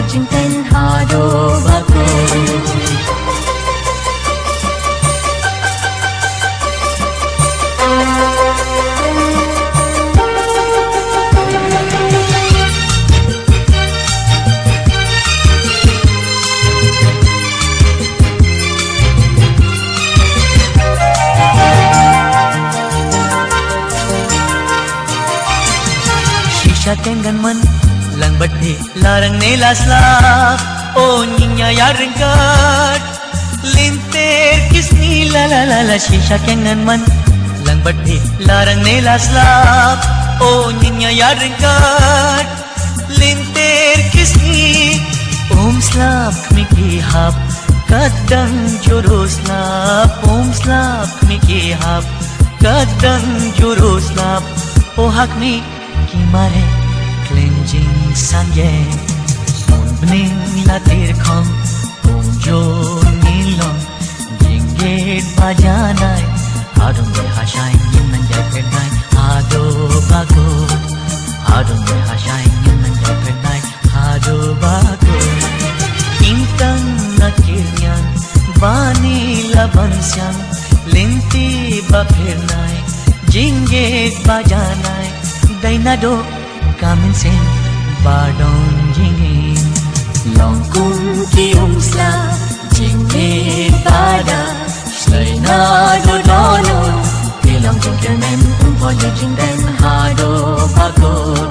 jing ten hado bako Tengan man lang badhi larang nelasla o ninya yarengkat linter kisni la la la la shisha tengan man lang badhi larang nelasla o ninya yarengkat linter kisni slap miki hap kadang jurus lap slap miki hap kadang jurus lap o hak mi kimare cleansing sangye son bening latir khom jo nilong jinget bajanai adum de hashai nin jai pernai ado bagot adum de hashai nin jai pernai ado bagot intang nakirnyan bani labansyang linti ba pernai jinget bajanai dainado kamin sen badong jingin longkung kiung sla jingin pada dainado dono bilang jingken men umpoyo jingden hado bagot